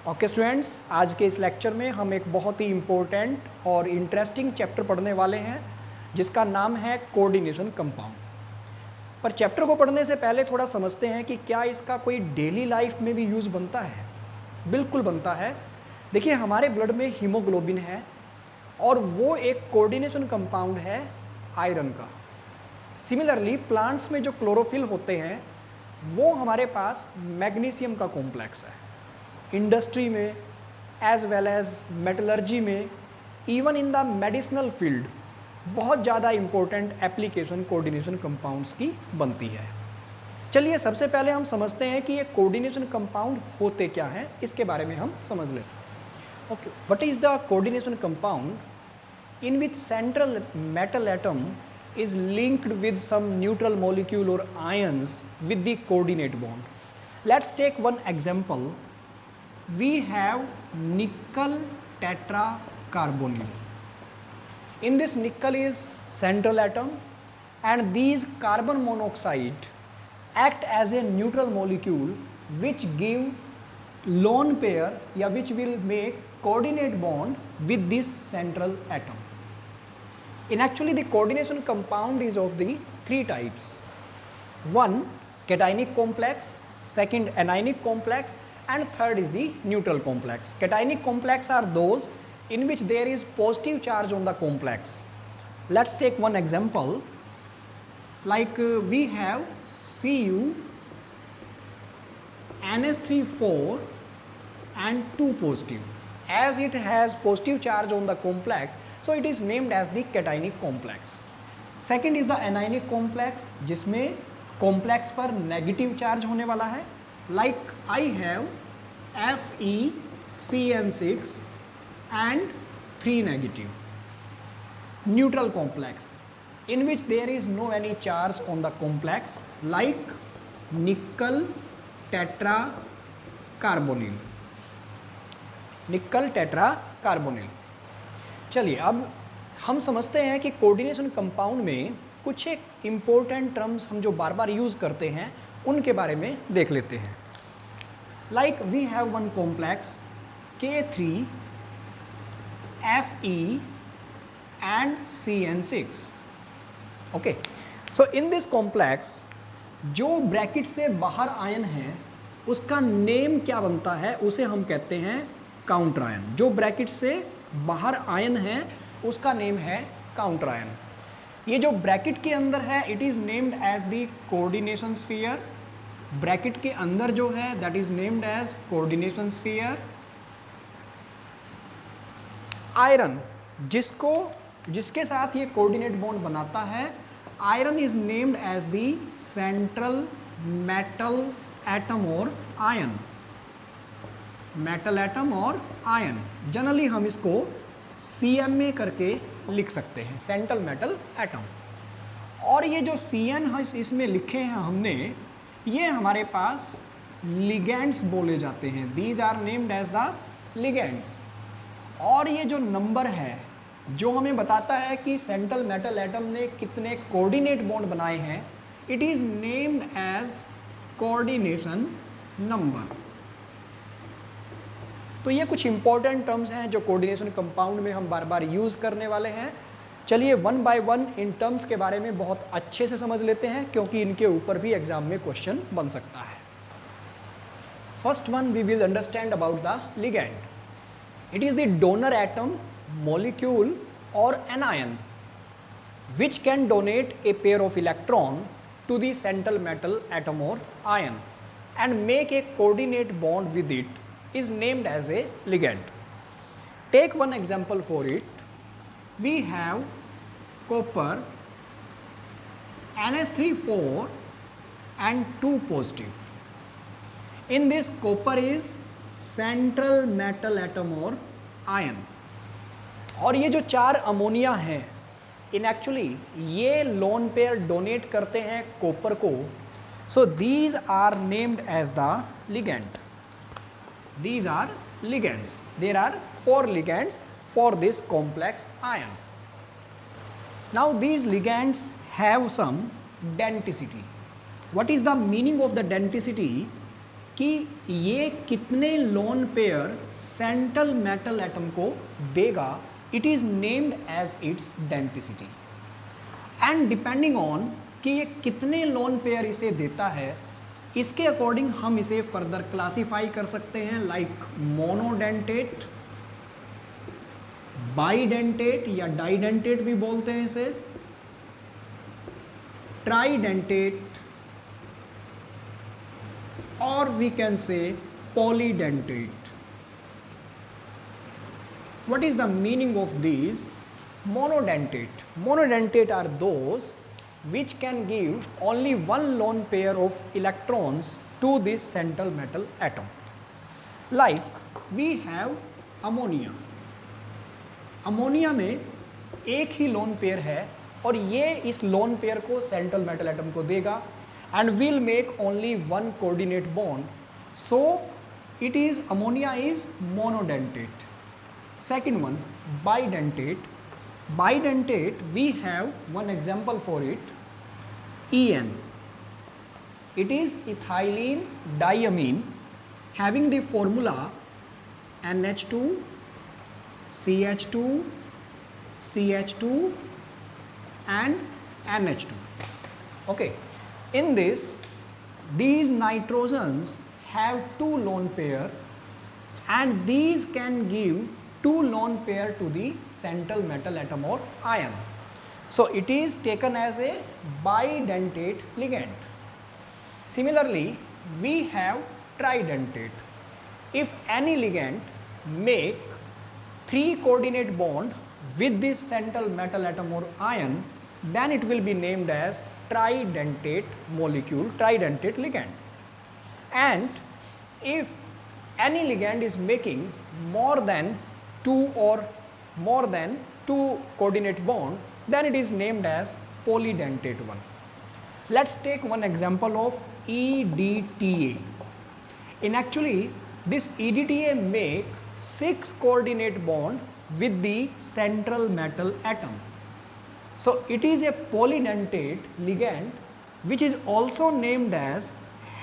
Okay students, आज के इस लेक्चर में हम एक बहुत ही इम्पोर्टेंट और इंटरेस्टिंग चैप्टर पढ़ने वाले हैं जिसका नाम है कोऑर्डिनेशन कंपाउंड। पर चैप्टर को पढ़ने से पहले थोड़ा समझते हैं कि क्या इसका कोई डेली लाइफ में भी यूज़ बनता है। बिल्कुल बनता है। देखिए, हमारे ब्लड में हीमोग्लोबिन है और वो एक कोऑर्डिनेशन कंपाउंड है आयरन का। सिमिलरली प्लांट्स में जो क्लोरोफिल होते हैं वो हमारे पास मैग्नीशियम का कॉम्प्लेक्स है। इंडस्ट्री में एज वेल एज मेटलर्जी में, even in the medicinal field बहुत ज़्यादा इम्पोर्टेंट एप्लीकेशन कोऑर्डिनेशन कंपाउंड्स की बनती है। चलिए सबसे पहले हम समझते हैं कि ये कोऑर्डिनेशन कंपाउंड होते क्या हैं, इसके बारे में हम समझ लें। Okay, what is the coordination compound in which central metal atom is linked with some neutral molecule or ions with the coordinate bond. Let's take one example. We have nickel tetracarbonyl. In this nickel is central atom and these carbon monoxide act as a neutral molecule which give lone pair या which will make coordinate bond with this central atom. In actually the coordination compound is of the three types. One cationic complex, second anionic complex, and third is the neutral complex. Cationic complex are those in which there is positive charge on the complex. Let's take one example. Like we have Cu NH3 4 and 2 positive. As it has positive charge on the complex, so it is named as the cationic complex. Second is the anionic complex, जिसमें complex पर negative charge होने वाला है. Like I have FeCN6 and 3 negative. Neutral complex, in which there is no any charge on the complex, like nickel tetracarbonyl. निकल tetra carbonyl. चलिए अब हम समझते हैं कि कोऑर्डिनेशन कंपाउंड में कुछ एक इम्पोर्टेंट टर्म्स हम जो बार बार यूज़ करते हैं उनके बारे में देख लेते हैं। Like we have one complex K3Fe and CN6। Okay, so in this complex जो ब्रैकेट से बाहर आयन है उसका नेम क्या बनता है, उसे हम कहते हैं काउंटर आयन। जो ब्रैकेट से बाहर आयन है उसका नेम है काउंटर आयन। ये जो ब्रैकेट के अंदर है it is named as the coordination sphere. Bracket के अंदर जो है that is named as coordination sphere. Iron जिसके साथ ये कोऑर्डिनेट बॉन्ड बनाता है, iron is named as the central metal atom और आयन। मेटल एटम और आयन, जनरली हम इसको CMA करके लिख सकते हैं, सेंट्रल मेटल एटम। और ये जो CN है इसमें लिखे हैं हमने, ये हमारे पास लिगेंड्स बोले जाते हैं। These are named as the ligands. और ये जो नंबर है जो हमें बताता है कि सेंट्रल मेटल एटम ने कितने कोऑर्डिनेट बॉन्ड बनाए हैं, it is named as coordination number. तो ये कुछ इंपॉर्टेंट टर्म्स हैं जो कोऑर्डिनेशन कंपाउंड में हम बार बार यूज़ करने वाले हैं। चलिए one by one in terms के बारे में बहुत अच्छे से समझ लेते हैं क्योंकि इनके ऊपर भी एग्जाम में क्वेश्चन बन सकता है। First one we will understand about the ligand. It is the donor atom, molecule और an ion which can donate a pair of electron to the central metal atom और ion and make a coordinate bond with it is named as a ligand. Take one example for it. We have copper NH3 4 and 2 positive. In this copper is central metal atom or ion. और ये जो 4 ammonia हैं इन actually ये lone pair donate करते हैं copper को। So these are named as the ligand. These are ligands. There are 4 ligands for this complex ion. Now these ligands have some denticity. What is the meaning of the denticity? कि ये कितने lone pair central metal atom को देगा, it is named as its denticity. And depending on कि ये कितने lone pair इसे देता है, इसके अकॉर्डिंग हम इसे फर्दर क्लासीफाई कर सकते हैं, लाइक मोनोडेंटेट, बाइडेंटेट या डाइडेंटेट भी बोलते हैं इसे, ट्राइडेंटेट, और we can say polydentate. What is the meaning of these? Monodentate. Monodentate are those which can give only one lone pair of electrons to this central metal atom. Like we have ammonia. Ammonia में एक ही lone pair है और ये इस lone pair को central metal atom को देगा and will make only one coordinate bond. So it is ammonia is monodentate. Second one, bidentate. Bidentate, we have one example for it, En. It is ethylene diamine having the formula NH2, CH2, CH2 and NH2. Okay. In this, these nitrogens have two lone pair and these can give two lone pair to the central metal atom or ion. So it is taken as a bidentate ligand. Similarly, we have tridentate. If any ligand make 3 coordinate bond with this central metal atom or ion, then it will be named as tridentate molecule, tridentate ligand. And if any ligand is making more than 2 or more than 2 coordinate bond, then it is named as polydentate one. Let's take one example of EDTA. In actually, this EDTA make 6 coordinate bond with the central metal atom. So it is a polydentate ligand which is also named as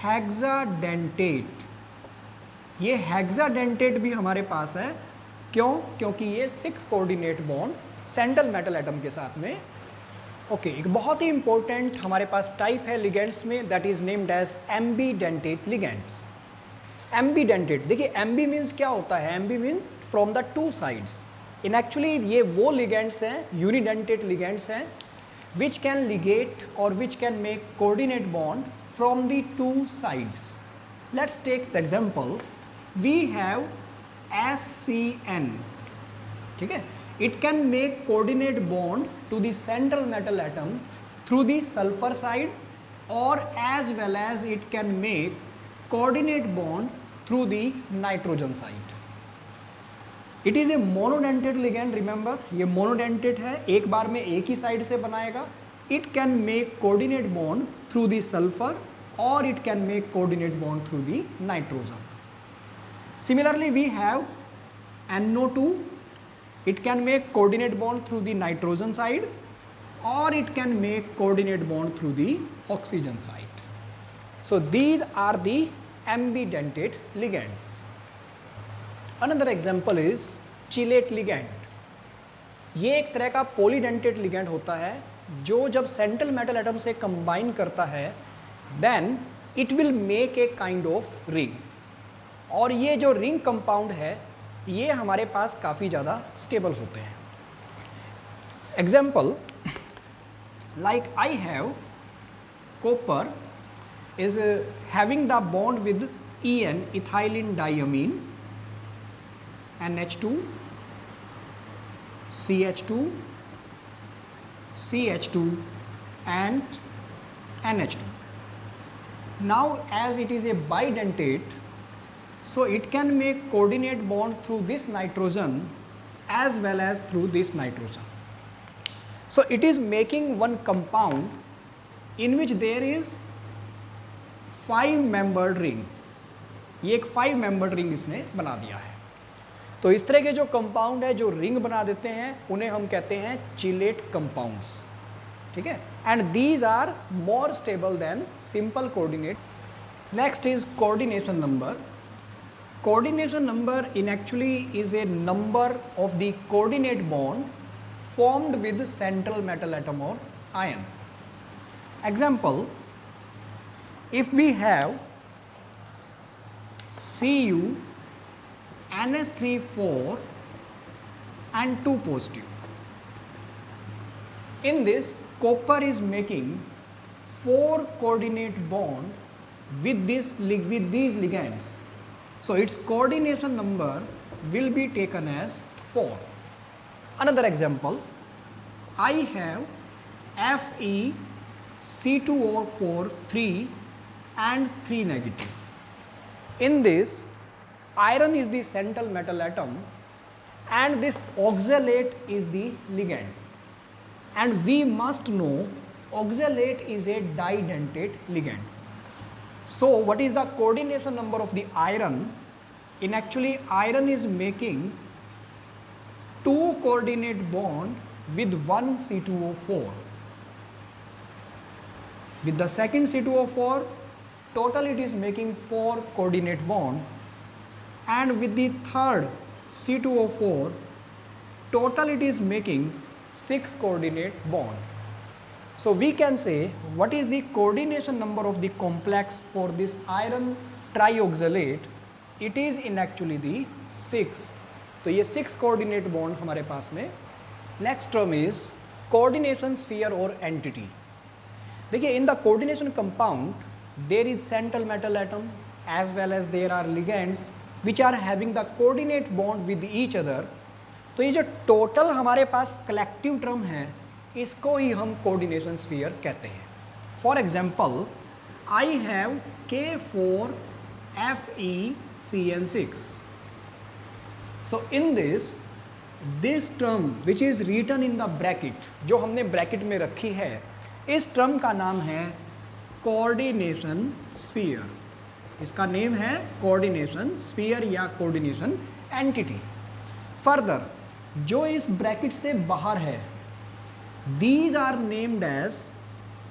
hexadentate. ये hexadentate भी हमारे पास है, क्यों? क्योंकि ये 6 coordinate bond central metal atom के साथ में। ओके, एक बहुत ही इंपॉर्टेंट हमारे पास टाइप है लिगेंड्स में, that is named as ambidentate ligands. Ambidentate, देखिए एम्बी मीन्स क्या होता है? Ambi means from the two sides. In actually ये वो लिगेंड्स हैं, यूनिडेंटेट लिगेंड्स हैं, विच कैन लिगेट और which can make coordinate bond from the two sides. Let's take the example, we have SCN, ठीक है, it can make coordinate bond to the central metal atom through the sulfur side or as well as it can make coordinate bond through the nitrogen side. It is a monodentate ligand, remember ये monodentate है, एक बार में एक ही side से बनाएगा। It can make coordinate bond through the sulfur or it can make coordinate bond through the nitrogen. Similarly, we have NO2. It can make coordinate bond through the nitrogen side or it can make coordinate bond through the oxygen side. So these are the ambidentate ligands. Another example is chelate ligand. ये एक तरह का polydentate ligand होता है जो जब central metal atom से combine करता है then it will make a kind of ring. और ये जो रिंग कंपाउंड है ये हमारे पास काफ़ी ज़्यादा स्टेबल होते हैं। Example like I have copper is having the bond with EN, ethylene diamine, NH2, CH2, CH2 and NH2. Now as it is a bidentate, so it can make coordinate bond through this nitrogen as well as through this nitrogen. So it is making one compound in which there is 5-membered ring. ये एक 5-membered ring इसने बना दिया है। तो इस तरह के जो कंपाउंड है जो रिंग बना देते हैं उन्हें हम कहते हैं चिलेट कंपाउंड्स, ठीक है। And these are more stable than simple coordinate. Next is coordination number. Coordination number in actually is a number of the coordinate bond formed with central metal atom or ion. Example, if we have Cu NH3 4 and 2 positive. In this, copper is making 4 coordinate bond with these ligands. So its coordination number will be taken as 4. Another example, I have Fe C2O4 3 and 3 negative. In this, iron is the central metal atom and this oxalate is the ligand. And we must know oxalate is a didentate ligand. So what is the coordination number of the iron? In actually, iron is making 2 coordinate bond with one C2O4. With the second C2O4, total it is making 4 coordinate bond, and with the third C2O4, total it is making 6 coordinate bond. So we can say what is the coordination number of the complex for this iron trioxalate? It is in actually the 6. तो ये 6 coordinate bond हमारे पास में. Next term is coordination sphere or entity. देखिए, in the coordination compound there is central metal atom as well as there are ligands which are having the coordinate bond with each other. तो ये जो total हमारे पास collective term है इसको ही हम coordination sphere कहते हैं. For example, I have K4FeCN6. So in this term which is written in the bracket, जो हमने ब्रैकेट में रखी है, इस टर्म का नाम है कोऑर्डिनेशन स्फीयर. इसका नेम है कोऑर्डिनेशन स्फीयर या कोऑर्डिनेशन एंटिटी. फर्दर, जो इस ब्रैकेट से बाहर है, these are named as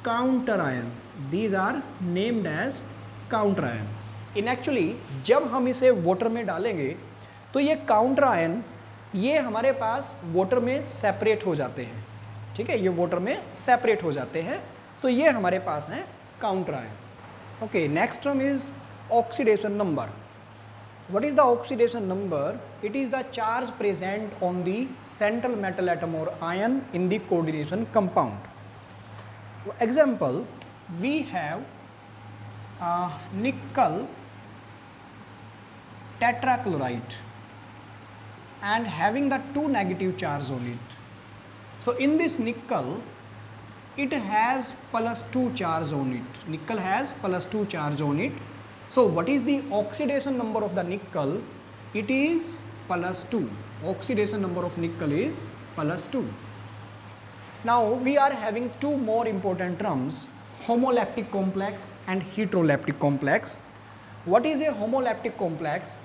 counter ion. These are named as counter ion. In actually, जब हम इसे वाटर में डालेंगे तो ये काउंटर आयन ये हमारे पास वाटर में सेपरेट हो जाते हैं. ठीक है, ये वाटर में सेपरेट हो जाते हैं, तो ये हमारे पास हैं counter ion. Okay, next term is oxidation number. What is the oxidation number? It is the charge present on the central metal atom or ion in the coordination compound. Example, we have nickel tetrachloride and having the 2 negative charge on it. So in this nickel, it has +2 charge on it. Nickel has +2 charge on it. So what is the oxidation number of the nickel? It is +2. Oxidation number of nickel is +2. Now we are having 2 more important terms, homoleptic complex and heteroleptic complex. What is a homoleptic complex?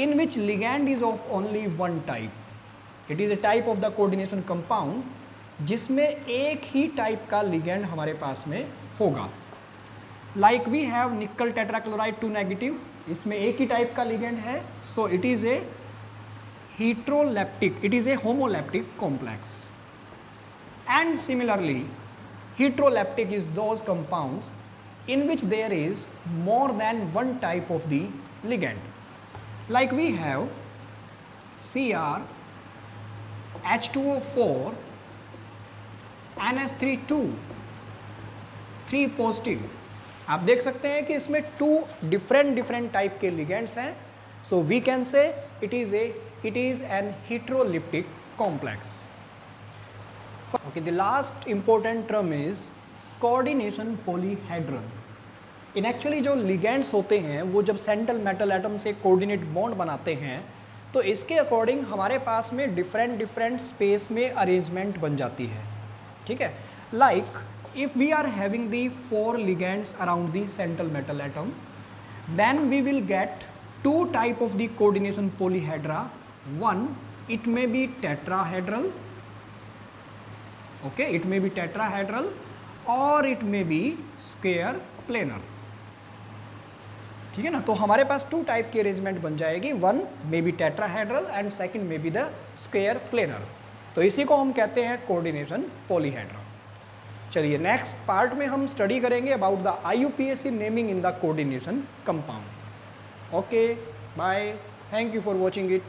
In which ligand is of only one type. It is a type of the coordination compound जिसमें एक ही type का ligand हमारे पास में होगा. Like we have निकल tetrachloride 2 negative, इसमें एक ही type का लिगेंड है, so it is a heteroleptic, it is a homoleptic complex. And similarly, heteroleptic is those compounds in which there is more than one type of the ligand. Like we have Cr H2O4 NH3 3 positive. आप देख सकते हैं कि इसमें 2 different type के ligands हैं. So we can say it is an heteroleptic complex. Okay, the last important term is coordination polyhedral. In actually जो ligands होते हैं वो जब सेंट्रल मेटल एटम से कोऑर्डिनेट बॉन्ड बनाते हैं तो इसके अकॉर्डिंग हमारे पास में डिफरेंट स्पेस में अरेंजमेंट बन जाती है. ठीक है, like if we are having the 4 ligands around the central metal atom, then we will get 2 type of the coordination polyhedra. One, it may be tetrahedral. Okay, it may be tetrahedral or it may be square planar. ठीक है ना। तो हमारे पास 2 type की arrangement बन जाएगी, one may be tetrahedral and second may be the square planar. तो इसी को हम कहते हैं कोऑर्डिनेशन पॉलीहेड्रल। चलिए नेक्स्ट पार्ट में हम स्टडी करेंगे about the IUPAC naming in the coordination compound. Okay bye, thank you for watching it.